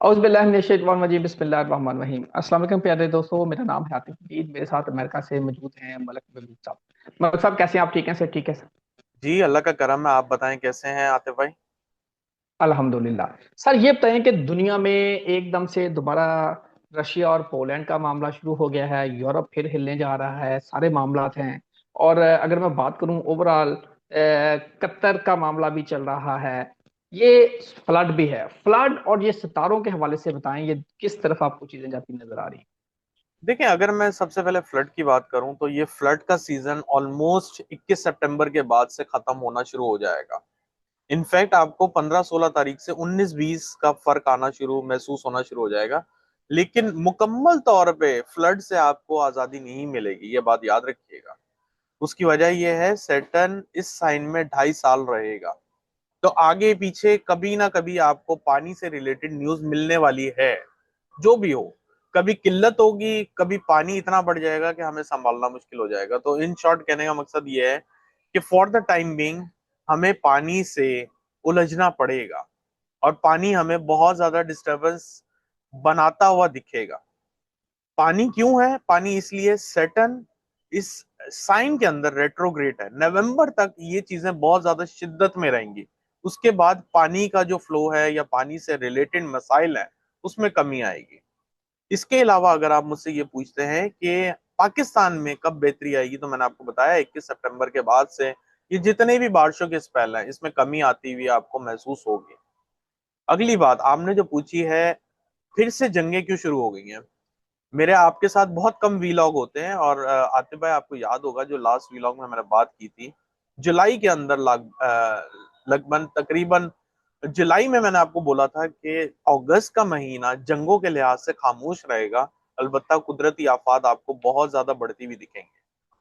औज़ुबिल्लाहि बिस्मिल्लाहिर्रहमानिर्रहीम। अस्सलाम वालेकुम प्यारे दोस्तों, मेरा नाम है आतिफ मजीद। मेरे साथ अमेरिका से मौजूद हैं मलक महमूद साहब। मलक साहब कैसे हैं आप? ठीक हैं सर? ठीक है सर। जी, अल्लाह का करम है। आप बताएं कैसे हैं आतिफ भाई। अल्हम्दुलिल्लाह। सर ये बताएं कि दुनिया में एकदम से दोबारा रशिया और पोलैंड का मामला शुरू हो गया है, यूरोप फिर हिलने जा रहा है, सारे मामलात हैं। और अगर मैं बात करूं ओवरऑल, कतर का मामला भी चल रहा है। ये फ्लड भी है, फ्लड और ये सितारों के हवाले से बताएं, ये किस तरफ आपको चीजें जाती नजर आ रही देखिए, अगर मैं सबसे पहले फ्लड की बात करूं तो ये फ्लड का सीजन ऑलमोस्ट 21 सितंबर के बाद से खत्म होना शुरू हो जाएगा। इनफैक्ट आपको 15-16 तारीख से 19-20 का फर्क आना शुरू महसूस होना शुरू हो जाएगा। लेकिन मुकम्मल तौर पे फ्लड से आपको आजादी नहीं मिलेगी, ये बात याद रखिएगा। उसकी वजह यह है, सैटर्न इस साइन में 2.5 साल रहेगा। तो आगे पीछे कभी ना कभी आपको पानी से रिलेटेड न्यूज मिलने वाली है। जो भी हो, कभी किल्लत होगी, कभी पानी इतना बढ़ जाएगा कि हमें संभालना मुश्किल हो जाएगा। तो इन शॉर्ट कहने का मकसद ये है कि फॉर द टाइम बिंग हमें पानी से उलझना पड़ेगा। और पानी हमें बहुत ज्यादा डिस्टरबेंस बनाता हुआ दिखेगा। पानी क्यों है? पानी इसलिए, सैटर्न इस साइन के अंदर रेट्रोग्रेड है। नवंबर तक ये चीजें बहुत ज्यादा शिद्दत में रहेंगी। उसके बाद पानी का जो फ्लो है या पानी से रिलेटेड मसाइल है, उसमें कमी आएगी। इसके अलावा अगर आप मुझसे ये पूछते हैं कि पाकिस्तान में कब बेहतरी आएगी, तो मैंने आपको बताया 21 सितंबर के बाद से ये जितने भी बारिशों के स्पेल हैं, इसमें कमी आती हुई आपको महसूस होगी। अगली बात आपने जो पूछी है, फिर से जंगें क्यों शुरू हो गई हैं। मेरे आपके साथ बहुत कम वीलॉग होते हैं, और आतिफ भाई आपको याद होगा जो लास्ट वीलॉग में मैंने बात की थी, जुलाई के अंदर लगभग तकरीबन जुलाई में मैंने आपको बोला था कि अगस्त का महीना जंगों के लिहाज से खामोश रहेगा। अलबत्ता कुदरती आफात आपको बहुत ज्यादा बढ़ती हुई दिखेंगी।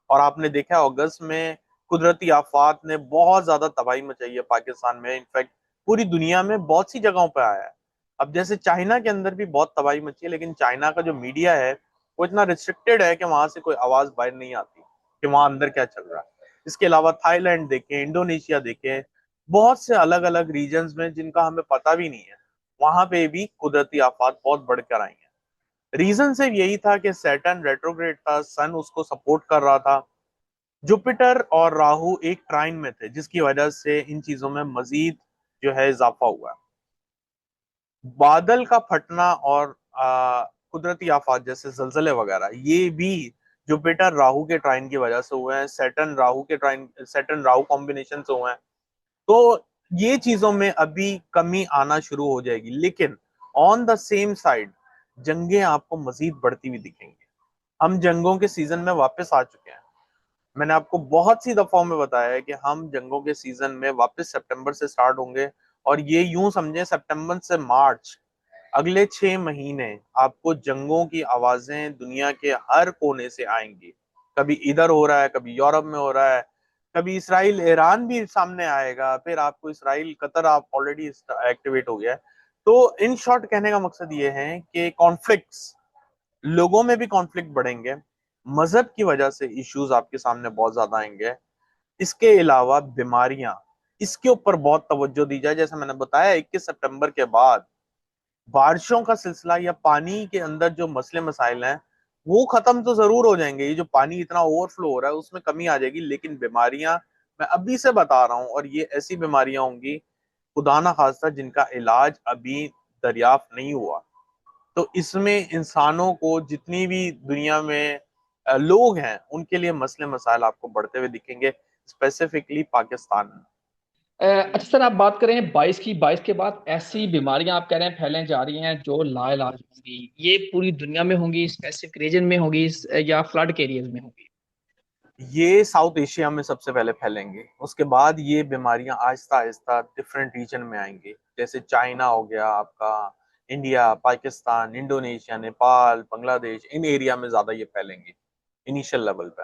और आपने देखा है अगस्त में कुदरती आफात ने बहुत ज्यादा तबाही मचाई है पाकिस्तान में। इनफैक्ट पूरी दुनिया में बहुत सी जगहों पर आया है। अब जैसे चाइना के अंदर भी बहुत तबाही मची है, लेकिन चाइना का जो मीडिया है वो इतना रिस्ट्रिक्टेड है कि वहां से कोई आवाज बाहर नहीं आती कि वहां अंदर क्या चल रहा है। इसके अलावा थाईलैंड देखें, इंडोनेशिया देखें, बहुत से अलग अलग रीजन्स में जिनका हमें पता भी नहीं है, वहां पे भी कुदरती आफात बहुत बढ़कर आई हैं। रीजन सिर्फ यही था कि सैटर्न रेट्रोग्रेड था, सन उसको सपोर्ट कर रहा था। जुपिटर और राहु एक ट्राइन में थे, जिसकी वजह से इन चीजों में मजीद जो है इजाफा हुआ। बादल का फटना और कुदरती आफात जैसे जलजले वगैरह, ये भी जुपिटर राहु के ट्राइन की वजह से हुए हैं। सैटर्न राहु कॉम्बिनेशन से हुए हैं। तो ये चीजों में अभी कमी आना शुरू हो जाएगी। लेकिन ऑन द सेम साइड जंगें आपको मजीद बढ़ती हुई दिखेंगी। हम जंगों के सीजन में वापस आ चुके हैं। मैंने आपको बहुत सी दफाओं में बताया है कि हम जंगों के सीजन में वापस सितंबर से स्टार्ट होंगे। और ये यूं समझे, सितंबर से मार्च, अगले 6 महीने आपको जंगों की आवाजें दुनिया के हर कोने से आएंगी। कभी इधर हो रहा है, कभी यूरोप में हो रहा है, कभी इसराइल ईरान भी सामने आएगा, फिर आपको इसराइल कतर आप ऑलरेडी एक्टिवेट हो गया है। तो इन शॉर्ट कहने का मकसद ये है कि कॉन्फ्लिक्ट्स, लोगों में भी कॉन्फ्लिक्ट बढ़ेंगे। मजहब की वजह से इश्यूज आपके सामने बहुत ज्यादा आएंगे। इसके अलावा बीमारियां, इसके ऊपर बहुत तवज्जो दी जाए। जैसे मैंने बताया 21 सितंबर के बाद बारिशों का सिलसिला या पानी के अंदर जो मसले मसाइल हैं, वो खत्म तो जरूर हो जाएंगे। ये जो पानी इतना ओवरफ्लो हो रहा है उसमें कमी आ जाएगी। लेकिन बीमारियां मैं अभी से बता रहा हूं, और ये ऐसी बीमारियां होंगी खुदा ना खास्ता जिनका इलाज अभी दरियाफ्त नहीं हुआ। तो इसमें इंसानों को, जितनी भी दुनिया में लोग हैं, उनके लिए मसले मसाइल आपको बढ़ते हुए दिखेंगे, स्पेसिफिकली पाकिस्तान में। अच्छा सर, आप बात करें 22 की, 22 के बाद ऐसी बीमारियां आप कह रहे हैं फैलने जा रही हैं जो लाइलाज होंगी, ये पूरी दुनिया में होंगी, स्पेसिफिक रीजन में होंगी, या फ्लड के एरियाज में होंगी? ये साउथ एशिया में सबसे पहले फैलेंगे। उसके बाद ये बीमारियां आहिस्ता आहिस्ता डिफरेंट रीजन में आएंगी। जैसे चाइना हो गया आपका, इंडिया, पाकिस्तान, इंडोनेशिया, नेपाल, बांग्लादेश, इन एरिया में ज्यादा ये फैलेंगी इनिशियल लेवल पे।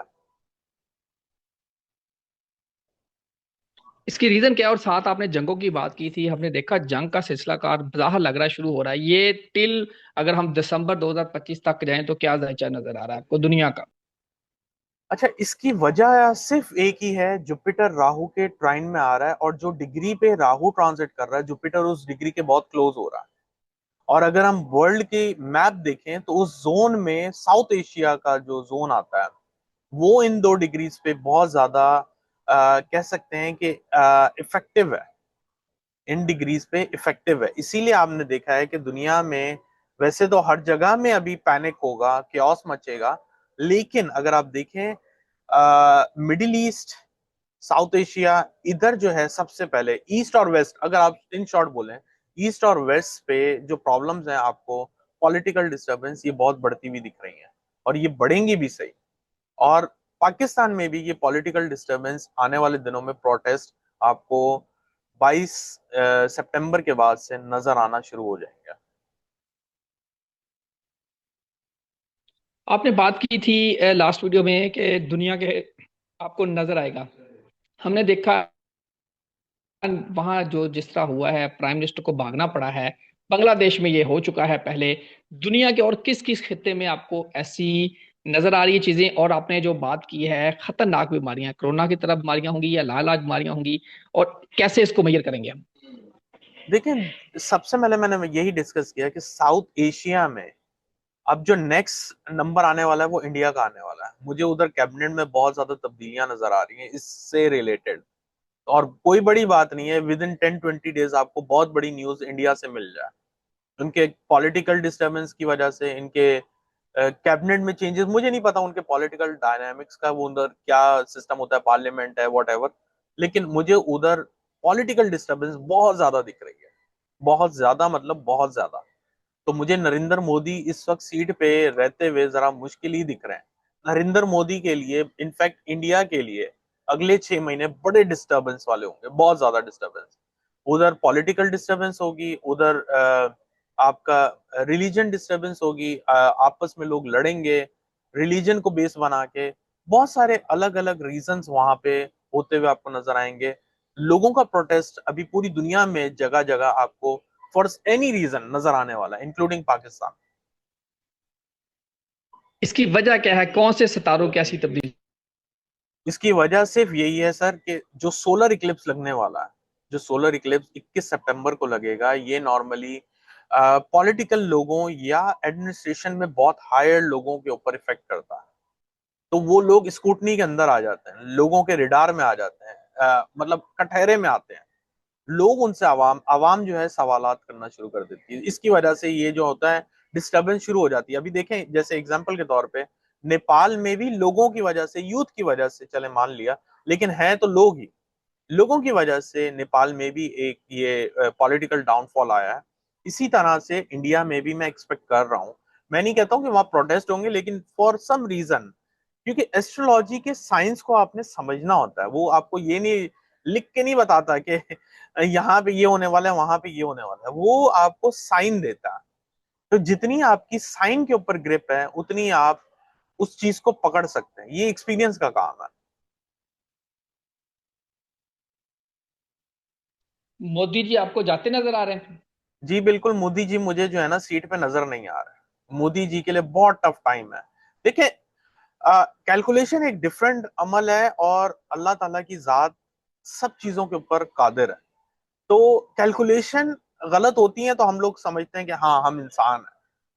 इसकी रीजन क्या है? और साथ आपने जंगों की बात की थी, हमने देखा जंग का सिलसिला कार बाहर लग रहा है, शुरू हो रहा है ये टिल, अगर हम दिसंबर 2025 तक जाएं तो क्या जायचा नजर आ रहा है आपको दुनिया का? अच्छा, इसकी वजह सिर्फ एक ही है, जुपिटर राहु के ट्राइन में आ रहा है, और जो डिग्री पे राहु ट्रांजिट कर रहा है जुपिटर उस डिग्री के बहुत क्लोज हो रहा है। और अगर हम वर्ल्ड की मैप देखें तो उस जोन में साउथ एशिया का जो जोन आता है वो इन 2 डिग्रीज पे बहुत ज्यादा कह सकते हैं कि इफेक्टिव है, इन डिग्रीज पे इफेक्टिव है। इसीलिए आपने देखा है कि दुनिया में वैसे तो हर जगह में अभी पैनिक होगा, क्योस मचेगा, लेकिन अगर आप देखें मिडिल ईस्ट, साउथ एशिया, इधर जो है सबसे पहले ईस्ट और वेस्ट, अगर आप इन शॉर्ट बोलें ईस्ट और वेस्ट पे जो प्रॉब्लम्स हैं आपको पॉलिटिकल डिस्टरबेंस ये बहुत बढ़ती हुई दिख रही हैं, और ये बढ़ेंगी भी सही। और पाकिस्तान में भी ये पॉलिटिकल डिस्टरबेंस आने वाले दिनों में प्रोटेस्ट आपको 22 सितंबर के बाद से नजर आना शुरू हो जाएंगे। आपने बात की थी लास्ट वीडियो में कि दुनिया के आपको नजर आएगा। हमने देखा वहां जो जिस तरह हुआ है, प्राइम मिनिस्टर को भागना पड़ा है। बांग्लादेश में ये हो चुका है पहले। दुनिया के और किस किस खित्ते में आपको ऐसी नजर आ रही है चीजें? और आपने जो बात की है खतरनाक बीमारियां, कोरोना की तरह बीमारियां होंगी या लाइलाज बीमारियां होंगी, और कैसे इसको मेजर करेंगे हम? देखिए, सबसे पहले मैंने यही डिस्कस किया कि साउथ एशिया में अब जो नेक्स्ट नंबर आने वाला है वो इंडिया का आने वाला है। मुझे उधर कैबिनेट में बहुत ज्यादा तब्दीलियां नजर आ रही हैं इससे रिलेटेड, और कोई बड़ी बात नहीं है, विद इन 10-20 डेज आपको बहुत बड़ी न्यूज इंडिया से मिल जाए। उनके पॉलिटिकल डिस्टरबेंस की वजह से इनके कैबिनेट में चेंजेस, मुझे नहीं पता उनके पॉलिटिकल डायनामिक्स का वो उधर क्या सिस्टम होता है, पार्लियामेंट है वॉट एवर, लेकिन मुझे उधर पॉलिटिकल डिस्टरबेंस बहुत ज्यादा दिख रही है। बहुत ज्यादा मतलब बहुत ज्यादा। तो मुझे नरेंद्र मोदी इस वक्त सीट पे रहते हुए जरा मुश्किल ही दिख रहे हैं। नरेंद्र मोदी के लिए, इनफैक्ट इंडिया के लिए अगले 6 महीने बड़े डिस्टरबेंस वाले होंगे, बहुत ज्यादा डिस्टरबेंस। उधर पॉलिटिकल डिस्टरबेंस होगी, उधर आपका रिलीजन डिस्टरबेंस होगी, आपस में लोग लड़ेंगे रिलीजन को बेस बना के। बहुत सारे अलग अलग रीजंस वहां पे होते हुए आपको नजर आएंगे। लोगों का प्रोटेस्ट अभी पूरी दुनिया में जगह जगह आपको फॉर एनी रीजन नजर आने वाला है, इंक्लूडिंग पाकिस्तान। इसकी वजह क्या है? कौन से सितारों की ऐसी तब्दीली? इसकी वजह सिर्फ यही है सर कि जो सोलर इक्लिप्स लगने वाला है, जो सोलर इक्लिप्स 21 सितंबर को लगेगा, ये नॉर्मली पॉलिटिकल लोगों या एडमिनिस्ट्रेशन में बहुत हायर लोगों के ऊपर इफेक्ट करता है। तो वो लोग स्कूटनी के अंदर आ जाते हैं, लोगों के रिडार में आ जाते हैं, मतलब कटहरे में आते हैं। लोग उनसे आवाम आवाम जो है सवालात करना शुरू कर देती है। इसकी वजह से ये जो होता है डिस्टरबेंस शुरू हो जाती है। अभी देखें, जैसे एग्जांपल के तौर पे नेपाल में भी लोगों की वजह से, यूथ की वजह से, चले मान लिया, लेकिन है तो लोग ही, लोगों की वजह से नेपाल में भी एक ये पॉलिटिकल डाउनफॉल आया है। इसी तरह से इंडिया में भी मैं एक्सपेक्ट कर रहा हूँ। मैं नहीं कहता हूँ कि वहां प्रोटेस्ट होंगे, लेकिन फॉर सम रीजन, क्योंकि एस्ट्रोलॉजी के साइंस को आपने समझना होता है। वो आपको ये नहीं लिख के नहीं बताता कि यहाँ पे ये होने वाला है, वहां पे ये होने वाला है, वो आपको साइन देता है। तो जितनी आपकी साइन के ऊपर ग्रिप है उतनी आप उस चीज को पकड़ सकते हैं। ये एक्सपीरियंस का काम है। मोदी जी आपको जाते नजर आ रहे हैं? जी बिल्कुल, मोदी जी मुझे जो है ना सीट पे नजर नहीं आ रहा है। मोदी जी के लिए बहुत टफ टाइम है। देखिए, कैलकुलेशन एक डिफरेंट अमल है, और अल्लाह ताला की जात सब चीजों के ऊपर कादिर है। तो कैलकुलेशन गलत होती है तो हम लोग समझते हैं कि हाँ हम इंसान हैं।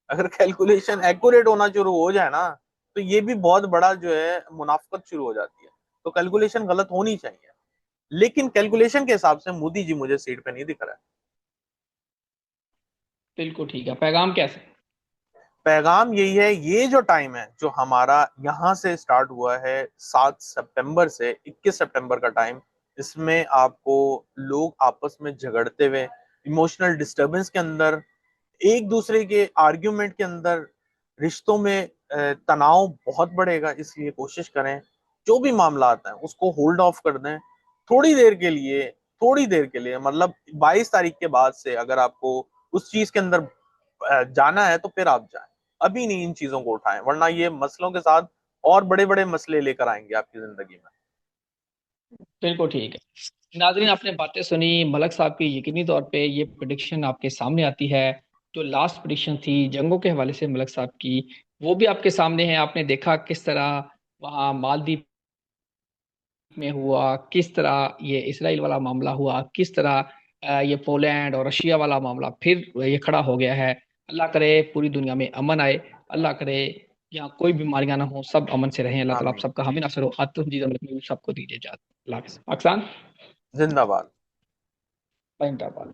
अगर कैलकुलेशन एक्यूरेट होना शुरू हो जाए ना, तो ये भी बहुत बड़ा जो है मुनाफकत शुरू हो जाती है। तो कैलकुलेशन गलत होनी चाहिए, लेकिन कैलकुलेशन के हिसाब से मोदी जी मुझे सीट पे नहीं दिख रहा है। बिल्कुल ठीक है। पैगाम कैसे? पैगाम यही है, ये जो टाइम है जो हमारा यहाँ से स्टार्ट हुआ है 7 सितंबर से 21 सितंबर का टाइम, इसमें आपको लोग आपस में झगड़ते हुए, इमोशनल डिस्टरबेंस के अंदर, एक दूसरे के आर्ग्यूमेंट के अंदर, रिश्तों में तनाव बहुत बढ़ेगा। इसलिए कोशिश करें जो भी मामला आता है उसको होल्ड ऑफ कर दें थोड़ी देर के लिए। थोड़ी देर के लिए मतलब 22 तारीख के बाद से अगर आपको उस चीज के अंदर जाना है तो फिर आप जाएं। अभी नहीं इन चीजों को उठाएं, वरना ये मसलों के साथ और बड़े बड़े मसले लेकर आएंगे आपकी जिंदगी में। बिल्कुल ठीक है। नाजरीन, आपने बातें सुनी मलक साहब की। यकीनी तौर पे ये प्रिडिक्शन आपके सामने आती है। जो लास्ट प्रिडिक्शन थी जंगों के हवाले से मलक साहब की, वो भी आपके सामने है। आपने देखा किस तरह वहाँ मालदीव में हुआ, किस तरह ये इसराइल वाला मामला हुआ, किस तरह ये पोलैंड और रशिया वाला मामला फिर ये खड़ा हो गया है। अल्लाह करे पूरी दुनिया में अमन आए। अल्लाह करे यहाँ कोई बीमारियां ना हो, सब अमन से रहें। अल्लाह ताला आप आमीन। सबका हामी नासर हो, आतम जीवन में सबको दीजिए जात। अल्लाह हाफिज़। पाकिस्तान जिंदाबाद। जिंदाबाद।